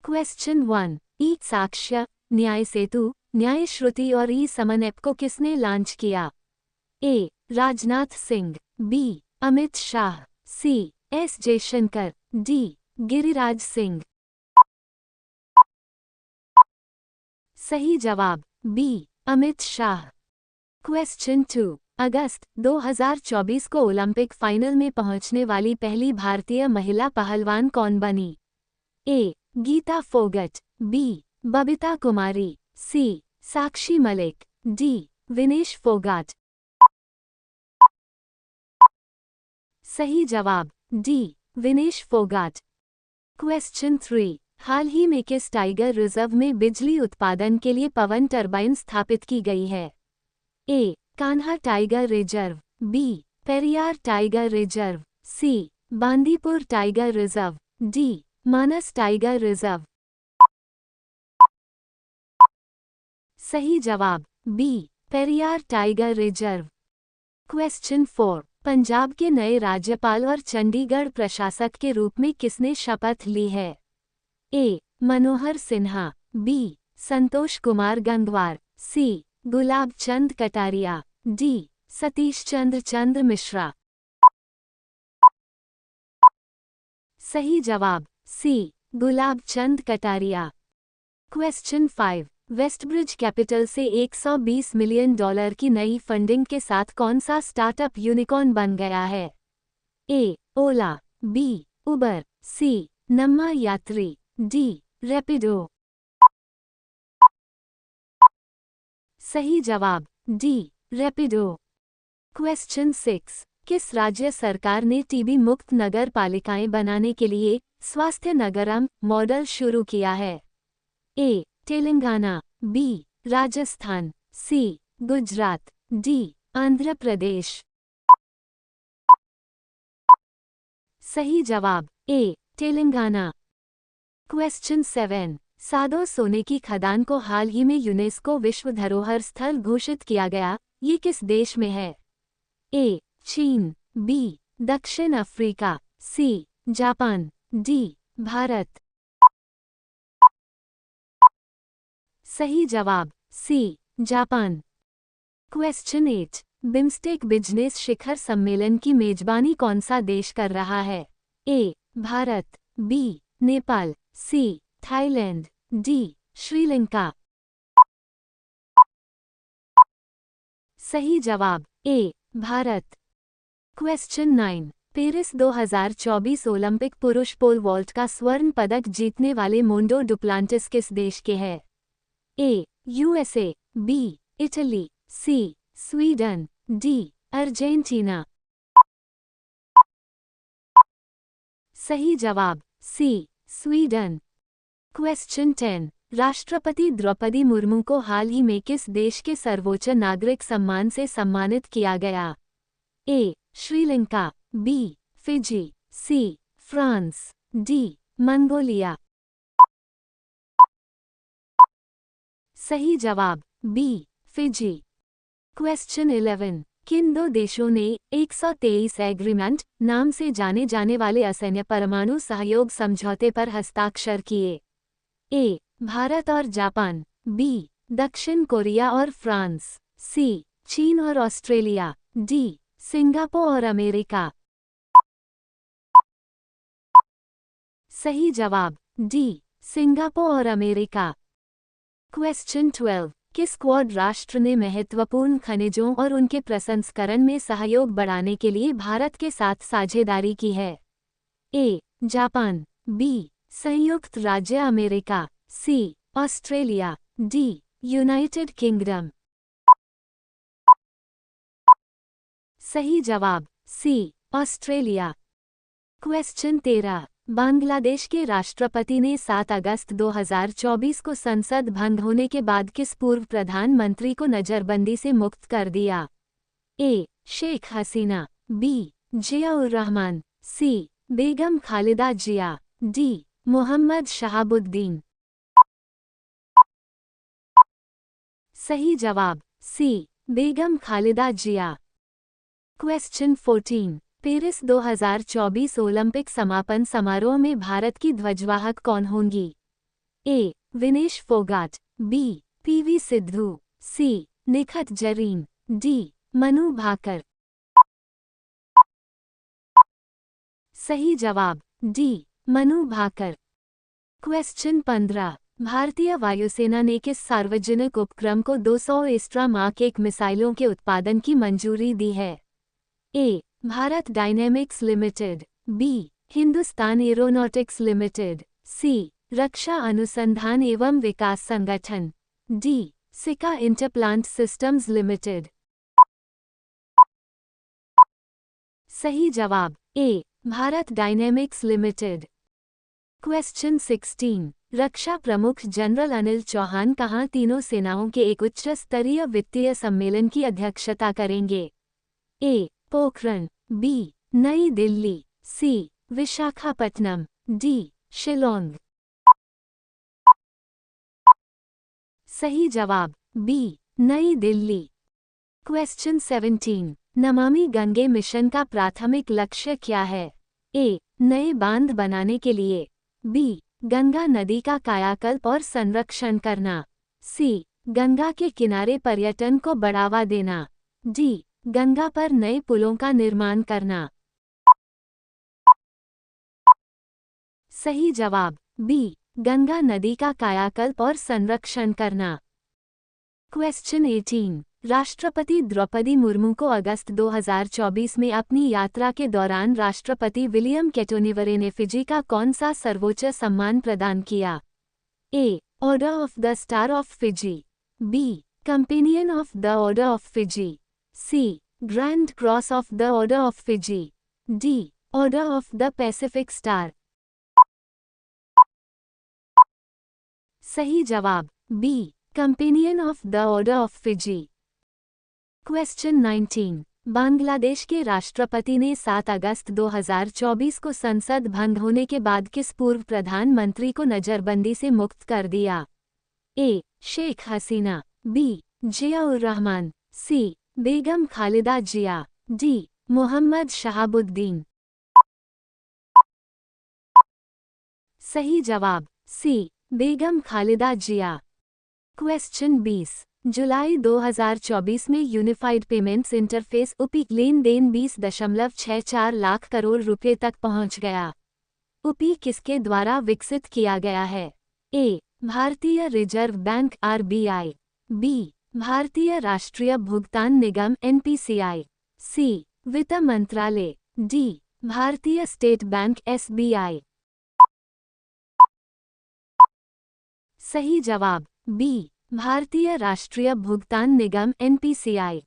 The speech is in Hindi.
क्वेश्चन 1। ई साक्ष्य, न्याय सेतु, न्याय श्रुति और ई समन ऐप को किसने लॉन्च किया? A. Rajnath Singh, B. Amit Shah, C. S Jaishankar, D. Giriraj Singh. सही जवाब बी. अमित शाह। क्वेश्चन 2। अगस्त 2024 को ओलंपिक फाइनल में पहुंचने वाली पहली भारतीय महिला पहलवान कौन बनी? ए. गीता फोगट, बी. बबीता कुमारी, सी. साक्षी मलिक, डी. विनेश फोगाट। सही जवाब डी. विनेश फोगाट। क्वेश्चन 3। हाल ही में किस टाइगर रिजर्व में बिजली उत्पादन के लिए पवन टरबाइन स्थापित की गई है? A. Kanha tiger reserve, B. Periyar tiger reserve, C. Bandipur tiger reserve, D. Manas tiger reserve. सही जवाब B. Periyar tiger reserve. Question 4। Punjab के नए राज्यपाल और चंडीगढ़ प्रशासक के रूप में किसने शपथ ली है? ए. मनोहर सिन्हा, बी. संतोष कुमार गंगवार, सी. गुलाब चंद कटारिया, डी. सतीश चंद्र मिश्रा। सही जवाब सी. Gulab Chand Kataria. Question 5। Westbridge capital से $120 मिलियन की नई फंडिंग के साथ कौन सा स्टार्टअप यूनिकॉर्न बन गया है? ए. ओला, बी. उबर, सी. नम्मा यात्री, डी. रैपिडो। सही जवाब डी. रैपिडो। क्वेश्चन 6। किस राज्य सरकार ने टीबी मुक्त नगर पालिकाएं बनाने के लिए स्वास्थ्य नगरम मॉडल शुरू किया है? ए. तेलंगाना, बी. राजस्थान, सी. गुजरात, डी. आंध्र प्रदेश। सही जवाब ए. तेलंगाना। क्वेश्चन 7। सादो सोने की खदान को हाल ही में यूनेस्को विश्व धरोहर स्थल घोषित किया गया, ये किस देश में है? ए. चीन, बी. दक्षिण Africa, C. Japan, D. Bharat. सही जवाब C. Japan. Question 8। BIMSTEC business शिखर सम्मेलन की मेजबानी कौन सा देश कर रहा है? A. Bharat, B. Nepal, C. Thailand, D. Sri Lanka. सही जवाब A. Bharat. Question 9। Paris 2024 Olympic पुरुष पोल वॉल्ट का स्वर्ण पदक जीतने वाले मोंडो डुप्लांटिस किस देश के हैं? A. USA, B. Italy, C. Sweden, D. Argentina. सही जवाब सी. स्वीडन। क्वेश्चन 10। राष्ट्रपति द्रौपदी मुर्मू को हाल ही में किस देश के सर्वोच्च नागरिक सम्मान से सम्मानित किया गया? A. Sri Lanka, B. Fiji, C. France, D. Mongolia. सही जवाब बी. फिजी। क्वेश्चन 11। किन दो देशों ने 123 एग्रीमेंट नाम से जाने जाने वाले असैन्य परमाणु सहयोग समझौते पर हस्ताक्षर किए? ए. भारत और जापान, बी. दक्षिण कोरिया और फ्रांस, सी. चीन और ऑस्ट्रेलिया, डी. सिंगापुर और अमेरिका। सही जवाब डी. सिंगापुर और अमेरिका। क्वेश्चन 12। किस क्वाड राष्ट्र ने महत्वपूर्ण खनिजों और उनके प्रसंस्करण में सहयोग बढ़ाने के लिए भारत के साथ साझेदारी की है? ए. Japan, B. संयुक्त राज्य America, C. Australia, D. United Kingdom. सही जवाब सी. ऑस्ट्रेलिया। क्वेश्चन 13। बांग्लादेश के राष्ट्रपति ने 7 अगस्त 2024 को संसद भंग होने के बाद किस पूर्व प्रधानमंत्री को नजरबंदी से मुक्त कर दिया? ए. शेख हसीना, बी. जियाउर रहमान, सी. बेगम खालिदा जिया, डी. मोहम्मद शहाबुद्दीन। सही जवाब सी. बेगम खालिदा जिया। क्वेश्चन 14। पेरिस 2024 ओलंपिक समापन समारोह में भारत की ध्वजवाहक कौन होंगी? ए. विनेश फोगाट, बी. पीवी सिद्धू, सी. निखत जरीन, डी. मनु भाकर। सही जवाब डी. मनु भाकर। क्वेश्चन 15। भारतीय वायुसेना ने किस सार्वजनिक उपक्रम को 200 एस्ट्रा मार्क 1 मिसाइलों के उत्पादन की मंजूरी दी है? A. Bharat Dynamics Limited, B. Hindustan Aeronautics Limited, C. रक्षा अनुसंधान एवं विकास संगठन, डी. सिका इंटरप्लांट सिस्टम्स लिमिटेड। सही जवाब A. Bharat Dynamics Limited. Question 16। रक्षा प्रमुख जनरल अनिल चौहान कहाँ तीनों सेनाओं के एक उच्च स्तरीय वित्तीय सम्मेलन की अध्यक्षता करेंगे? ए. पोखरण, बी. नई दिल्ली, सी. विशाखापट्टनम, डी. शिलोंग। सही जवाब बी. नई दिल्ली। क्वेश्चन 17। नमामि गंगे मिशन का प्राथमिक लक्ष्य क्या है? ए. नए बांध बनाने के लिए, बी. गंगा नदी का कायाकल्प और संरक्षण करना, सी. गंगा के किनारे पर्यटन को बढ़ावा देना, डी. गंगा पर नए पुलों का निर्माण करना। सही जवाब बी. गंगा नदी का कायाकल्प और संरक्षण करना। क्वेश्चन 18। राष्ट्रपति द्रौपदी मुर्मू को अगस्त 2024 में अपनी यात्रा के दौरान राष्ट्रपति विलियम कैटोनिवरे ने फिजी का कौन सा सर्वोच्च सम्मान प्रदान किया? A. Order of the star of Fiji, B. Companion of the order of Fiji, C. Grand cross of the order of Fiji, D. Order of the Pacific star. सही जवाब B. Companion of the order of Fiji. Question 19। Bangladesh के राष्ट्रपति ने 7 अगस्त 2024 को संसद भंग होने के बाद किस पूर्व प्रधानमंत्री को नजरबंदी से मुक्त कर दिया? ए. शेख हसीना, बी. जियाउर रहमान, सी. बेगम खालिदा जिया, डी. मोहम्मद शहाबुद्दीन। सही जवाब सी. बेगम खालिदा जिया। क्वेश्चन 20। जुलाई 2024 में यूनिफाइड पेमेंट्स इंटरफेस यूपी लेन देन 20.64 लाख करोड़ रुपए तक पहुंच गया। यूपी किसके द्वारा विकसित किया गया है? ए. भारतीय रिजर्व बैंक आरबीआई, बी. भारतीय राष्ट्रीय भुगतान निगम एनपीसीआई, सी. वित्त मंत्रालय, डी. भारतीय स्टेट बैंक एसबीआई। सही जवाब बी. भारतीय राष्ट्रीय भुगतान निगम एनपीसीआई।